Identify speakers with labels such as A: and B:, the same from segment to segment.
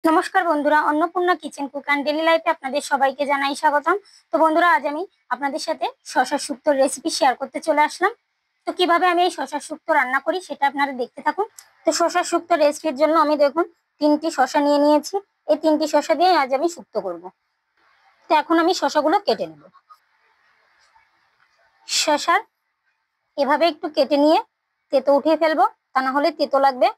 A: নমস্কার বন্ধুরা, Annapurna kitchen cook and daily লাইফে আপনাদের সবাইকে জানাই স্বাগতম। তো বন্ধুরা, আজ আমি আপনাদের সাথে শসা শুক্তোর রেসিপি শেয়ার করতে চলে আসলাম। তো কিভাবে আমি এই শসা শুক্তো রান্না করি সেটা আপনারা দেখতে থাকুন। তো শসা শুক্তো রেসিপির জন্য আমি দেখুন 3টি শসা নিয়ে নিয়েছি। এই 3টি শসা দিয়ে আজ আমি শুক্তো করব। তো এখন আমি শসাগুলো কেটে নেব। শসার এভাবে একটু কেটে নিয়ে তেতো উঠিয়ে ফেলবো, তা না হলে তেতো লাগবে।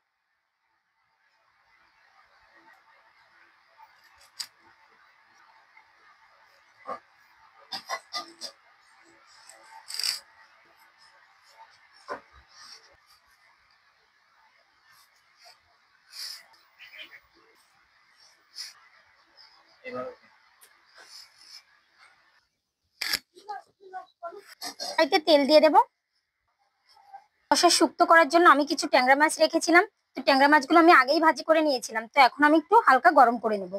A: কড়াইতে তেল দিয়ে দেবো। শসা শুক্তো করার জন্য আমি কিছু ট্যাংরা মাছ রেখেছিলাম। তো ট্যাংরা মাছগুলো আমি আগেই ভাজি করে নিয়েছিলাম। তো এখন আমি একটু হালকা গরম করে নেব।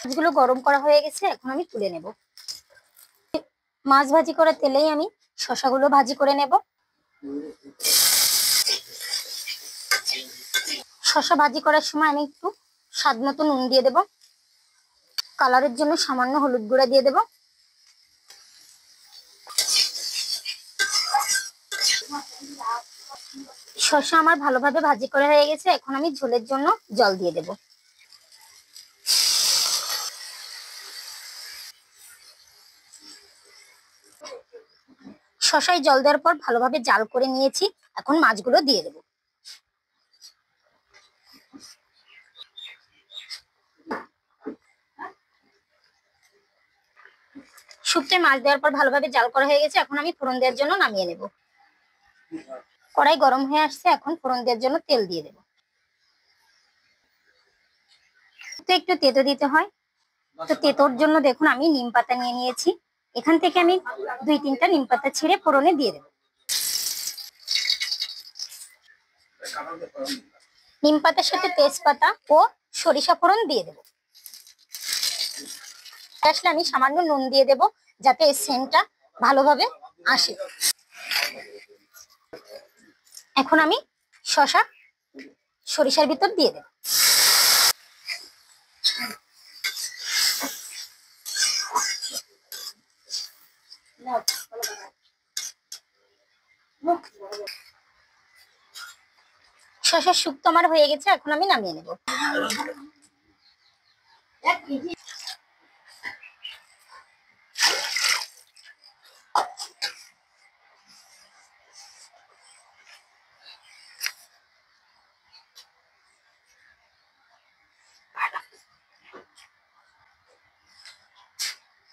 A: মাছগুলো গরম করা হয়ে গেছে, এখন আমি তুলে নেব। মাছ ভাজি করার তেলেই আমি শসাগুলো ভাজি করে নেব। শসা ভাজি করার সময় আমি একটু স্বাদ মতো নুন দিয়ে দেব। কালারের জন্য সামান্য হলুদ গুঁড়া দিয়ে দেব। শসা আমার ভালোভাবে ভাজি করা হয়ে গেছে, এখন আমি ঝোলের জন্য জল দিয়ে দেব। শসায় জল দেওয়ার পর ভালোভাবে জাল করে নিয়েছি, এখন মাছগুলো দিয়ে দেব। শুক্তোয় মাছ দেওয়ার পর ভালোভাবে জাল করা হয়ে গেছে, এখন আমি ফোড়ন দেওয়ার জন্য নামিয়ে নেব। কড়াই গরম হয়ে আসছে, এখন ফোড়ন দেওয়ার জন্য তেল দিয়ে দেব। তো একটু তেতো দিতে হয়, তো তেতোর জন্য দেখুন আমি নিম পাতা নিয়ে নিয়েছি। এখান থেকে আমি 2-3টা নিম পাতা ছিঁড়ে ফোড়নে দিয়ে দেব। নিম পাতার সাথে তেজপাতা ও সরিষা ফোড়ন দিয়ে দেব। আসলে আমি সামান্য নুন দিয়ে দেব, যাতে এই সেন্টটা ভালোভাবে আসে। এখন আমি শসা সরিষার ভিতর দিয়ে দেব। শসার শুক্তো আমার হয়ে গেছে, এখন আমি নামিয়ে নেব।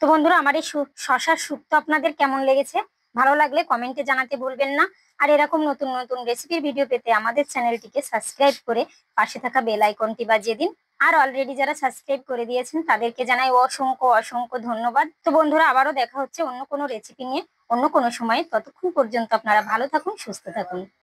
A: তো বন্ধুরা, আমার এই শসার শুক্তো আপনাদের কেমন লেগেছে? ভালো লাগলে কমেন্টে জানাতে ভুলবেন না। আর এরকম নতুন নতুন রেসিপির ভিডিও পেতে আমাদের চ্যানেলটিকে সাবস্ক্রাইব করে পাশে থাকা বেল আইকনটি বাজিয়ে দিন। আর অলরেডি যারা সাবস্ক্রাইব করে দিয়েছেন তাদেরকে জানাই অসংখ্য অসংখ্য ধন্যবাদ। তো বন্ধুরা, আবারও দেখা হচ্ছে অন্য কোনো রেসিপি নিয়ে অন্য কোনো সময়। ততক্ষণ পর্যন্ত আপনারা ভালো থাকুন, সুস্থ থাকুন।